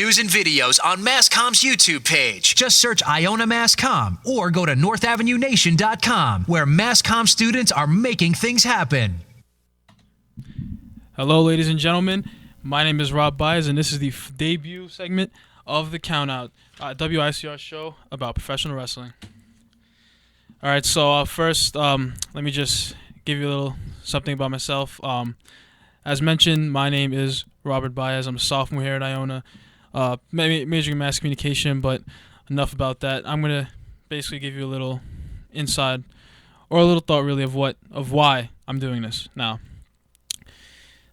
News and videos on Masscom's YouTube page. Just search Iona Masscom or go to NorthAvenueNation.com, where Masscom students are making things happen. Hello, ladies and gentlemen. My name is Rob Byers, and this is the debut segment of the Countout, WICR show about professional wrestling. All right, so first, let me just give you a little something about myself. As mentioned, my name is Robert Baez. I'm a sophomore here at Iona, majoring in mass communication, but enough about that. I'm going to basically give you a little inside or a little thought really of why I'm doing this now.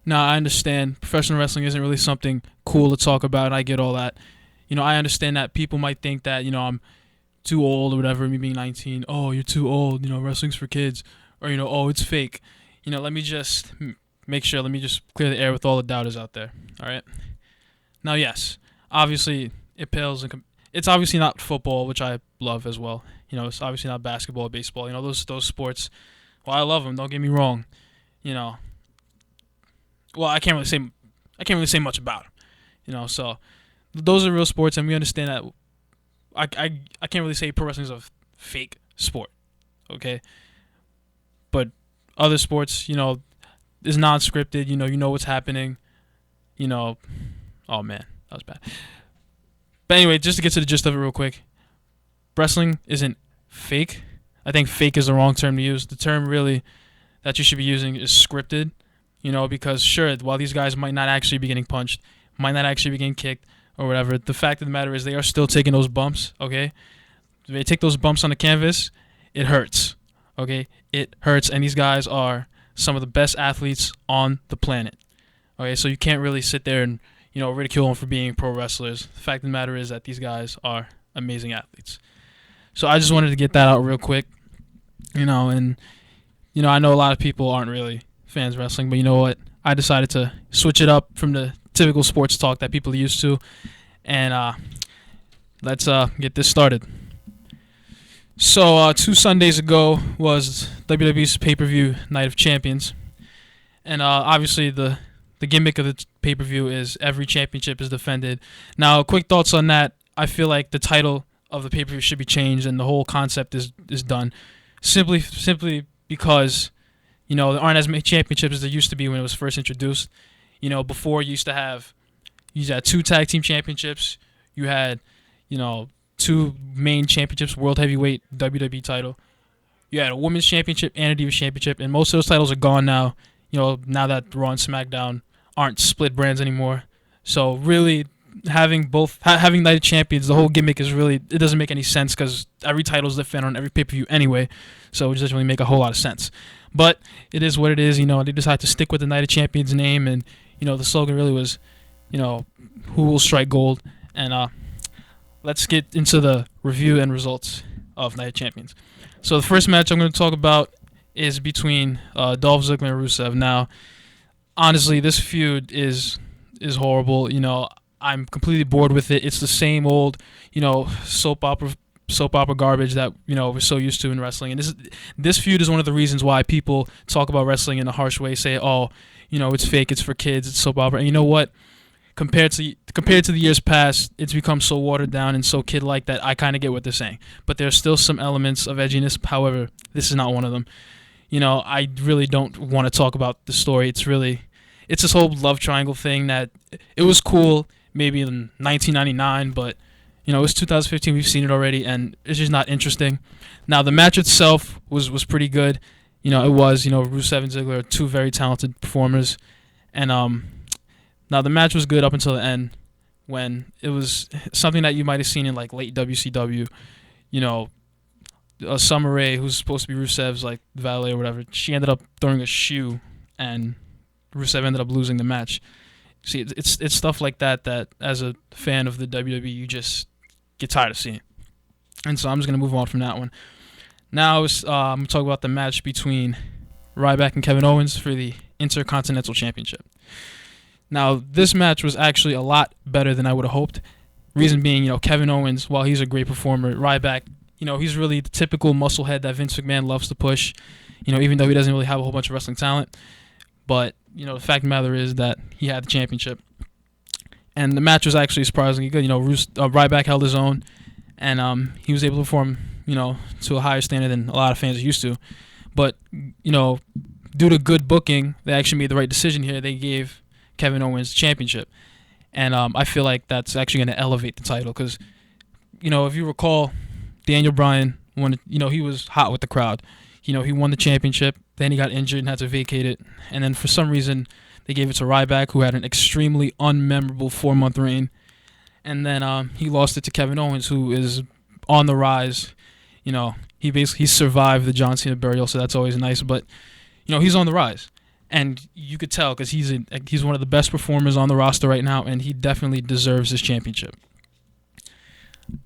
Now, I understand professional wrestling isn't really something cool to talk about. I get all that. I understand that people might think that, I'm too old or whatever, me being 19. Oh, you're too old. Wrestling's for kids. Or, oh, it's fake. Let me just clear the air with all the doubters out there. All right? Now, yes, obviously, it's obviously not football, which I love as well. It's obviously not basketball or baseball. Those sports, well, I love them. Don't get me wrong. Well, I can't really say much about them. So those are real sports, and we understand that. I can't really say pro wrestling is a fake sport, okay? But other sports, is non-scripted. You know what's happening. Oh man, that was bad. But anyway, just to get to the gist of it real quick, wrestling isn't fake. I think fake is the wrong term to use. The term really that you should be using is scripted. Because sure, while these guys might not actually be getting punched, might not actually be getting kicked or whatever, the fact of the matter is they are still taking those bumps, okay? If they take those bumps on the canvas, it hurts, okay? It hurts, and these guys are some of the best athletes on the planet, okay? So you can't really sit there and, ridicule them for being pro wrestlers. The fact of the matter is that these guys are amazing athletes. So I just wanted to get that out real quick, and, I know a lot of people aren't really fans of wrestling, but you know what? I decided to switch it up from the typical sports talk that people are used to, and let's get this started. So 2 Sundays ago was WWE's pay-per-view Night of Champions, and obviously the gimmick of the pay-per-view is every championship is defended. Now, quick thoughts on that. I feel like the title of the pay-per-view should be changed, and the whole concept is done simply because there aren't as many championships as there used to be when it was first introduced. Before you had 2 tag team championships. You had, 2 main championships, World Heavyweight, WWE title. You had a Women's Championship and a Divas Championship, and most of those titles are gone now. Now that Raw and SmackDown aren't split brands anymore. So really, having Night of Champions, the whole gimmick is really, it doesn't make any sense because every title is defended on every pay-per-view anyway. So it doesn't really make a whole lot of sense. But it is what it is. They decided to stick with the Night of Champions name, and the slogan really was, who will strike gold. And let's get into the review and results of Night of Champions. So the first match I'm going to talk about is between Dolph Ziggler and Rusev. Now, honestly, this feud is horrible. I'm completely bored with it. It's the same old, soap opera garbage that we're so used to in wrestling. And this feud is one of the reasons why people talk about wrestling in a harsh way, say, oh, it's fake, it's for kids, it's soap opera. And you know what? Compared to the years past, it's become so watered down and so kid-like that I kind of get what they're saying. But there's still some elements of edginess. However, this is not one of them. I really don't want to talk about the story. It's this whole love triangle thing that it was cool maybe in 1999, but it's 2015. We've seen it already, and it's just not interesting. Now, the match itself was pretty good. It was, Rusev and Ziggler are 2 very talented performers. And now the match was good up until the end when it was something that you might have seen in, like, late WCW. Summer Rae, who's supposed to be Rusev's, like, valet or whatever, she ended up throwing a shoe, and Rusev ended up losing the match. See, it's stuff like that as a fan of the WWE, you just get tired of seeing. And so I'm just going to move on from that one. Now I'm going to talk about the match between Ryback and Kevin Owens for the Intercontinental Championship. Now, this match was actually a lot better than I would have hoped. Reason being, Kevin Owens, while he's a great performer, Ryback, he's really the typical musclehead that Vince McMahon loves to push, even though he doesn't really have a whole bunch of wrestling talent. But, the fact of the matter is that he had the championship. And the match was actually surprisingly good. Ryback held his own, and he was able to perform, to a higher standard than a lot of fans are used to. But, due to good booking, they actually made the right decision here. They gave Kevin Owens the championship. And I feel like that's actually going to elevate the title because, if you recall, Daniel Bryan won. He was hot with the crowd. He won the championship. Then he got injured and had to vacate it. And then for some reason, they gave it to Ryback, who had an extremely unmemorable 4-month reign. And then he lost it to Kevin Owens, who is on the rise. He survived the John Cena burial, so that's always nice. But he's on the rise. And you could tell because he's one of the best performers on the roster right now, and he definitely deserves this championship.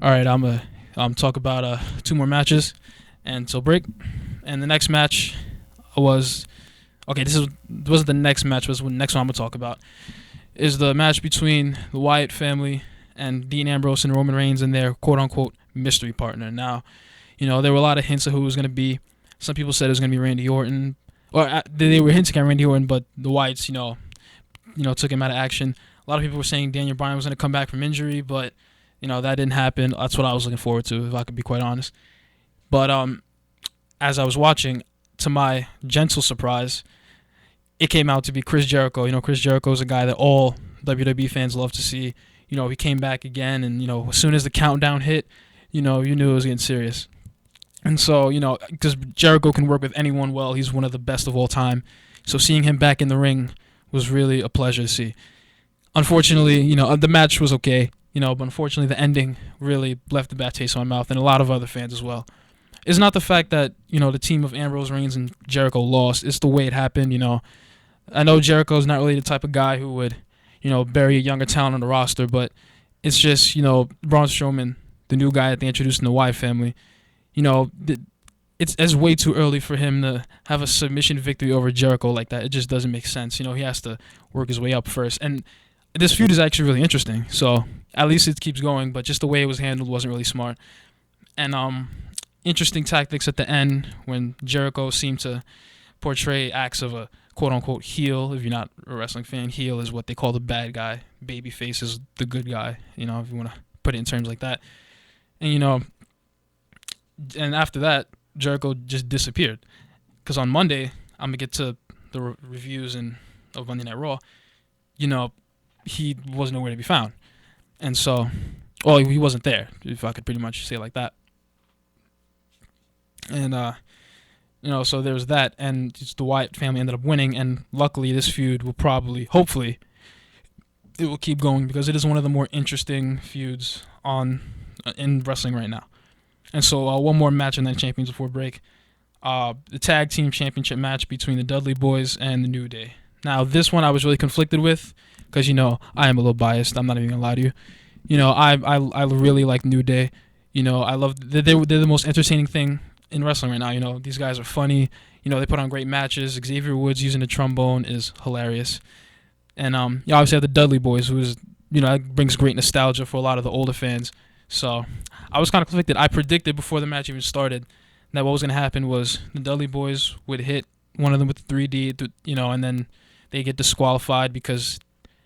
All right, I'm gonna talk about 2 more matches, and so break. And the next match was this wasn't the next match. Was the next one I'm gonna talk about is the match between the Wyatt family and Dean Ambrose and Roman Reigns and their quote unquote mystery partner. Now, there were a lot of hints of who it was gonna be. Some people said it was gonna be Randy Orton. Or they were hinting at Randy Orton, but the Wyatts, took him out of action. A lot of people were saying Daniel Bryan was going to come back from injury, but, that didn't happen. That's what I was looking forward to, if I could be quite honest. But as I was watching, to my gentle surprise, it came out to be Chris Jericho. Chris Jericho is a guy that all WWE fans love to see. He came back again, and, as soon as the countdown hit, you knew it was getting serious. And so, because Jericho can work with anyone well, he's one of the best of all time. So seeing him back in the ring was really a pleasure to see. Unfortunately, the match was okay, but unfortunately the ending really left a bad taste in my mouth, and a lot of other fans as well. It's not the fact that, the team of Ambrose, Reigns, and Jericho lost. It's the way it happened, I know Jericho's not really the type of guy who would, bury a younger talent on the roster, but it's just, Braun Strowman, the new guy that they introduced in the Wyatt family, it's way too early for him to have a submission victory over Jericho like that. It just doesn't make sense. He has to work his way up first. And this feud is actually really interesting. So at least it keeps going, but just the way it was handled wasn't really smart. And interesting tactics at the end when Jericho seemed to portray acts of a quote-unquote heel. If you're not a wrestling fan, heel is what they call the bad guy. Babyface is the good guy, if you want to put it in terms like that. And, and after that, Jericho just disappeared. Because on Monday, I'm going to get to the reviews of Monday Night Raw. He was nowhere to be found. And so, he wasn't there, if I could pretty much say it like that. And, so there was that. And just the Wyatt family ended up winning. And luckily, this feud will hopefully, it will keep going because it is one of the more interesting feuds in wrestling right now. And so one more match in that Champions before break. The Tag Team Championship match between the Dudley Boys and the New Day. Now, this one I was really conflicted with because, I am a little biased. I'm not even going to lie to you. I really like New Day. I love they're the most entertaining thing in wrestling right now. These guys are funny. They put on great matches. Xavier Woods using the trombone is hilarious. And you obviously have the Dudley Boys, who is, that brings great nostalgia for a lot of the older fans. So I was kind of conflicted. I predicted before the match even started that what was going to happen was the Dudley Boys would hit one of them with the 3D, and then they get disqualified because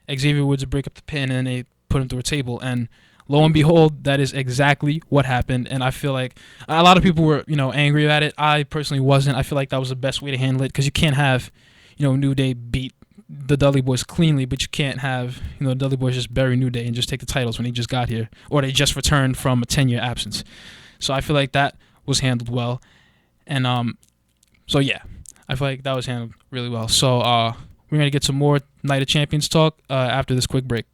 Xavier Woods would break up the pin and they put him through a table. And lo and behold, that is exactly what happened. And I feel like a lot of people were, angry at it. I personally wasn't. I feel like that was the best way to handle it because you can't have, New Day beat the Dudley Boys cleanly, but you can't have, the Dudley Boys just bury New Day and just take the titles when they just got here or they just returned from a 10-year absence. So I feel like that was handled well. And so yeah, I feel like that was handled really well. So we're going to get some more Night of Champions talk after this quick break.